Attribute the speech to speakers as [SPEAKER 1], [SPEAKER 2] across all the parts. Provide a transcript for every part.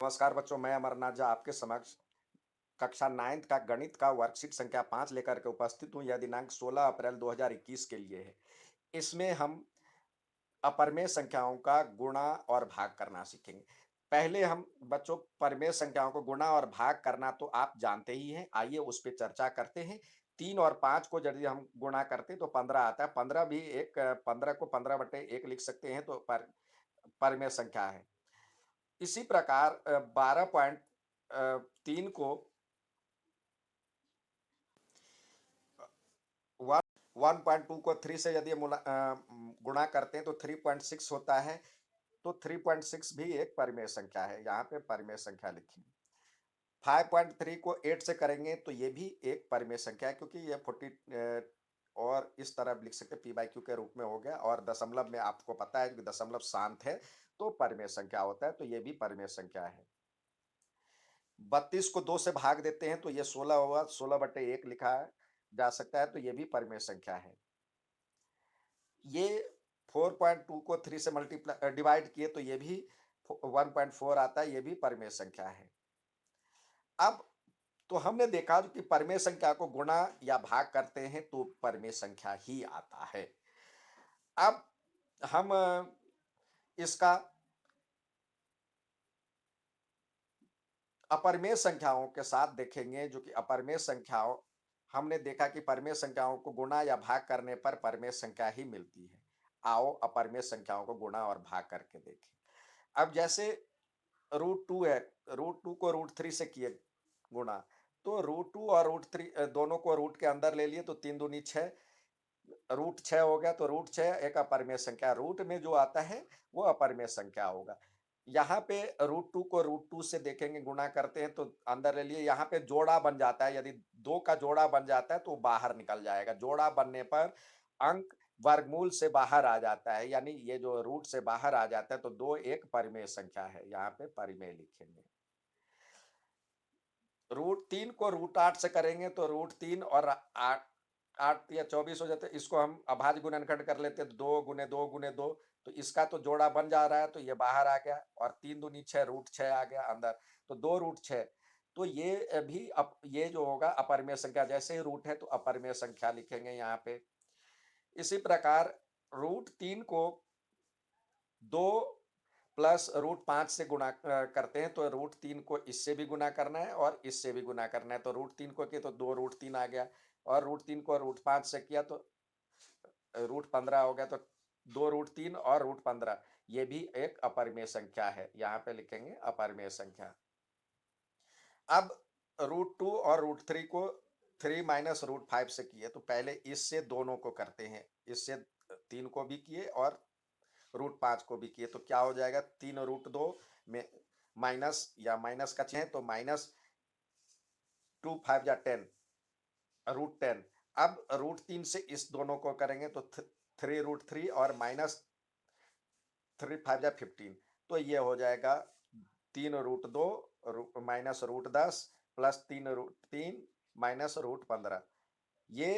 [SPEAKER 1] नमस्कार बच्चों, मैं अमरनाथ झा आपके समक्ष कक्षा 9th का गणित का वर्कशीट संख्या 5 लेकर के उपस्थित हूँ। यह दिनांक 16 अप्रैल 2021 के लिए है। इसमें हम अपरिमेय संख्याओं का गुणा और भाग करना सीखेंगे। पहले हम बच्चों परिमेय संख्याओं को गुणा और भाग करना तो आप जानते ही हैं। आइए उस पे चर्चा करते हैं। 3 और 5 को यदि हम गुणा करते हैं तो 15 आता है। 15 भी 15 को 15/1 लिख सकते हैं तो परिमेय संख्या है। इसी प्रकार 12.3 को 1 1.2 को 3 से यदि गुणा करते हैं तो 3.6 होता है। तो 3.6 भी एक परिमेय संख्या है। यहाँ पे परिमेय संख्या लिखेंगे। 5.3 को 8 से करेंगे तो ये भी एक परिमेय संख्या है, क्योंकि ये 40 और इस तरह लिख सकते हैं, पी बाई क्यू के रूप में हो गया। और दशमलव में आपको पता है कि दशमलव शांत है तो परिमेय संख्या होता है, तो ये भी परिमेय संख्या है। 32 को 2 से भाग देते हैं तो ये 16 होगा। 16/1 लिखा जा सकता है, तो ये भी परिमेय संख्या है। ये 4.2 को 3 से डिवाइड किए तो ये भी 1.4 आता है, ये भी परिमेय संख्या है। अब तो हमने देखा कि परिमेय संख्या को गुणा या भाग करते हैं तो परिमेय संख्या ही आता है। अब हम इसका अपरिमेय संख्याओं के साथ देखेंगे, जो कि अपरिमेय संख्याओं हमने देखा कि परिमेय संख्याओं को गुणा या भाग करने पर परिमेय संख्या ही मिलती है। आओ अपरिमेय संख्याओं को गुणा और भाग करके देखें। अब जैसे √2 है, √2 को √3 से किए गुणा, तो √2 और √3 दोनों को रूट के अंदर ले लिए तो 3 दूनी 6, √6 हो गया। तो √6 एक अपरिमेय संख्या, रूट में जो आता है वो अपरिमेय संख्या होगा। यहाँ पे √2 को √2 से देखेंगे, गुणा करते हैं तो अंदर ले लिए। यहाँ पे जोड़ा बन जाता है, यदि 2 का जोड़ा बन जाता है तो वो बाहर निकल जाएगा। जोड़ा बनने पर अंक वर्गमूल से बाहर आ जाता है, यानी ये जो रूट से बाहर आ जाता है, तो 2 एक परिमेय संख्या है। यहाँ पे परिमेय लिखेंगे। √3 को √8 से करेंगे तो √3 और 8 8 या 24 हो जाते हैं। इसको हम अभाज्य गुणनखंड कर लेते हैं, 2 गुने 2 गुने 2, तो इसका तो जोड़ा बन जा रहा है, तो ये बाहर आ गया। और 3 दूनी 6, √6 आ गया अंदर, तो 2 √6। तो ये भी ये जो होगा अपरिमेय संख्या, जैसे ही रूट है तो अपरिमेय संख्या लिखेंगे यहाँ पे। इसी प्रकार √3 को 2 प्लस √5 से गुणा करते हैं तो √3 को इससे भी गुना करना है और इससे भी गुना करना है। तो √3 को किए तो 2 √3 आ गया, और √3 को √5 से किया तो √15 हो गया। तो 2 √3 और √15, ये भी एक अपरिमेय संख्या है। यहाँ पे लिखेंगे अपरिमेय संख्या। अब √2 और √3 को 3 माइनस √5 से किए तो पहले इससे दोनों को करते हैं। इससे 3 को भी किए और √5 को भी किए तो क्या हो जाएगा, 3 √2 में माइनस या माइनस का चिन्ह है तो माइनस 2 5 या 10, √10। अब √3 से इस दोनों को करेंगे तो 3 √3 और माइनस 3 5 या 15, तो ये हो जाएगा 3 √2 माइनस √10 प्लस 3 माइनस √15। ये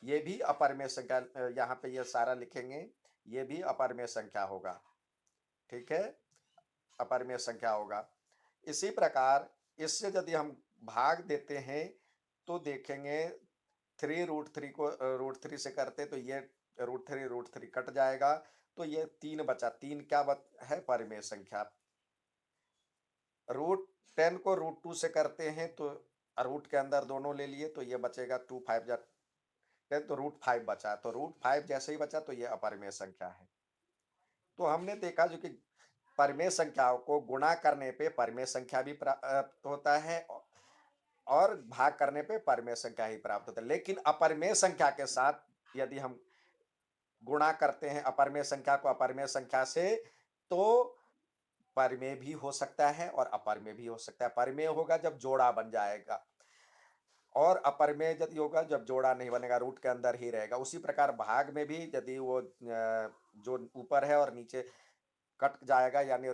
[SPEAKER 1] ये भी अपरिमेय संख्या, यहाँ पे ये सारा लिखेंगे, ये भी अपरिमेय संख्या होगा। ठीक है, अपरिमेय संख्या होगा। इसी प्रकार इससे यदि हम भाग देते हैं तो देखेंगे 3 √3 को √3 से करते तो ये √3 कट जाएगा, तो ये 3 बचा। 3 क्या है, परिमेय संख्या। √10 को √2 से करते हैं तो रूट के अंदर दोनों ले लिए तो ये बचेगा 2 5 या 10, तो √5 बचा। तो √5 जैसे ही बचा तो ये अपरिमेय संख्या है। तो हमने देखा जो कि परिमेय संख्याओं को गुणा करने पे परिमेय संख्या भी प्राप्त होता है और भाग करने पे परिमेय संख्या ही प्राप्त होता है। लेकिन अपरिमेय संख्या के साथ यदि हम गुणा करते हैं अपरिमेय संख्या को अपरिमेय संख्या से, तो परिमेय भी हो सकता है और अपरिमेय भी हो सकता है। परिमेय होगा जब जोड़ा बन जाएगा, और अपरिमेय यदि होगा जब जोड़ा नहीं बनेगा, रूट के अंदर ही रहेगा। उसी प्रकार भाग में भी यदि वो जो ऊपर है और नीचे कट जाएगा, यानी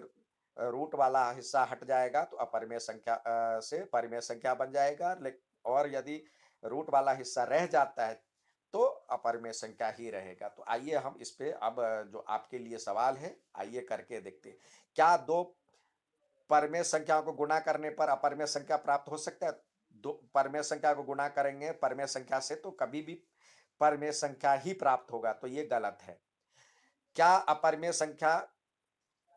[SPEAKER 1] रूट वाला हिस्सा हट जाएगा तो अपरिमेय संख्या से परिमेय संख्या बन जाएगा। और यदि रूट वाला हिस्सा रह जाता है तो अपरिमेय संख्या ही रहेगा। तो आइए हम इस पे अब जो आपके लिए सवाल है, आइए करके देखते हैं। क्या दो परमेय संख्याओं को गुणा करने पर अपरमेय संख्या प्राप्त हो सकता है? दो परमेय संख्या को गुणा करेंगे परमेय संख्या से तो कभी भी परमेय संख्या ही प्राप्त होगा, तो ये गलत है। क्या अपरमेय संख्या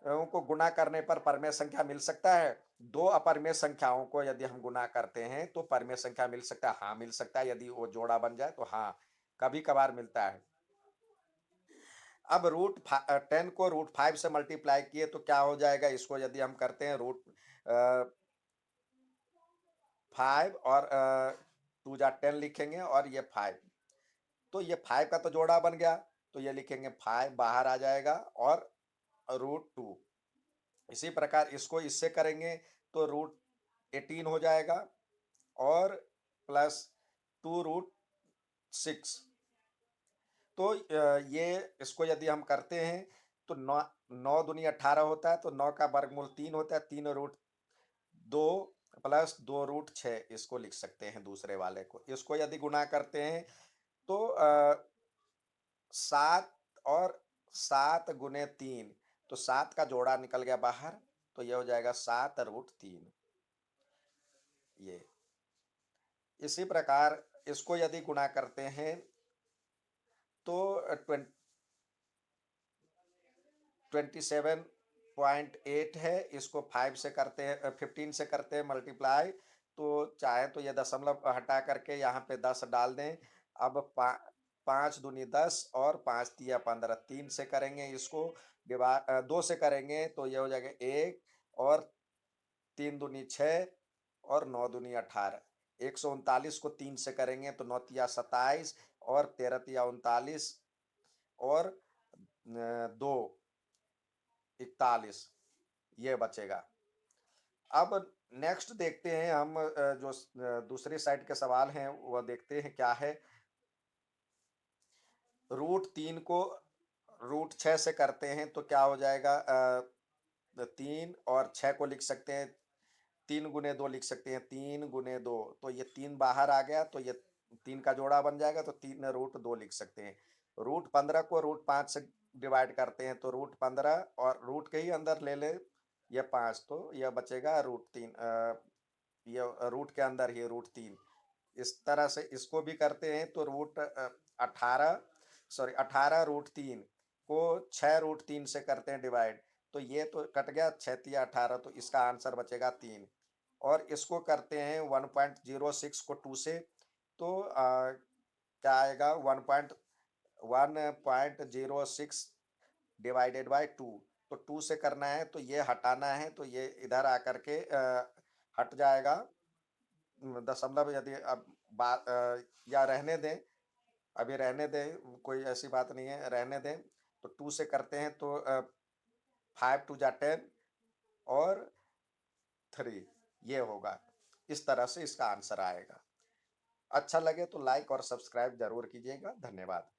[SPEAKER 1] को गुणा करने पर परमेय संख्या मिल सकता है? दो अपरमेय संख्याओं को यदि हम गुणा करते हैं तो परमेय संख्या मिल सकता है? हाँ, मिल सकता है। यदि वो जोड़ा बन जाए तो हाँ, कभी-कभार मिलता है। अब 10 को √5 से मल्टीप्लाई किए तो क्या हो जाएगा? इसको यदि हम करते हैं अ, 5 और 2 जा 10 लिखेंगे और ये 5, तो ये 5 का तो जोड़ा बन गया, तो ये लिखेंगे 5 बाहर आ जाएगा और √2। इसी प्रकार इसको इससे करेंगे तो √18 हो जाएगा और प्लस 2√6। तो ये इसको यदि हम करते हैं तो 9 9 दूनी 18 होता है, तो 9 का वर्गमूल 3 होता है, 3√2 प्लस 2√6 इसको लिख सकते हैं दूसरे वाले को। इसको यदि गुणा करते हैं तो 7 और 7 गुने 3, तो 7 का जोड़ा निकल गया बाहर, तो ये हो जाएगा 7√3। ये इसी प्रकार इसको यदि गुणा करते हैं तो 27.8 है, इसको 5 से करते हैं 15 से करते हैं मल्टीप्लाई, तो चाहे तो ये दशमलव हटा करके यहाँ पे 10 डाल दें। अब 5 दूनी 10 और 5 तिया 15, 3 से करेंगे इसको 2 से करेंगे तो ये हो जाएगा 1 और 3 दूनी 6 और 9 दूनी 18। 139 को 3 से करेंगे तो 9 तिया 27 और 13 तिया 39 और 2 41, ये बचेगा। अब नेक्स्ट देखते हैं हम जो दूसरी साइड के सवाल हैं वह देखते हैं क्या है। √3 को √6 से करते हैं तो क्या हो जाएगा? 3 और 6 को लिख सकते हैं, 3 गुने 2 लिख सकते हैं, 3 गुने 2, तो ये 3 बाहर आ गया तो ये 3 का जोड़ा बन जाएगा, तो 3√2 लिख सकते हैं। √15 को √5 से डिवाइड करते हैं तो √15 और रूट के ही अंदर ले ले ये 5, तो यह बचेगा √3, ये रूट के अंदर ही √3। इस तरह से इसको भी करते हैं तो 18 √3 को 6 √3 से करते हैं डिवाइड, तो ये तो कट गया, 6 तिया 18, तो इसका आंसर बचेगा 3। और इसको करते हैं 1.06 को 2 से, तो क्या आएगा? 1.06 डिवाइडेड बाय 2, तो 2 से करना है तो ये हटाना है, तो ये इधर आकर के हट जाएगा। दशमलव यदि अब या रहने दें, अभी रहने दें, कोई ऐसी बात नहीं है, रहने दें। तो 2 से करते हैं तो 5 2 जा 10 और 3, ये होगा। इस तरह से इसका आंसर आएगा। अच्छा लगे तो लाइक और सब्सक्राइब ज़रूर कीजिएगा। धन्यवाद।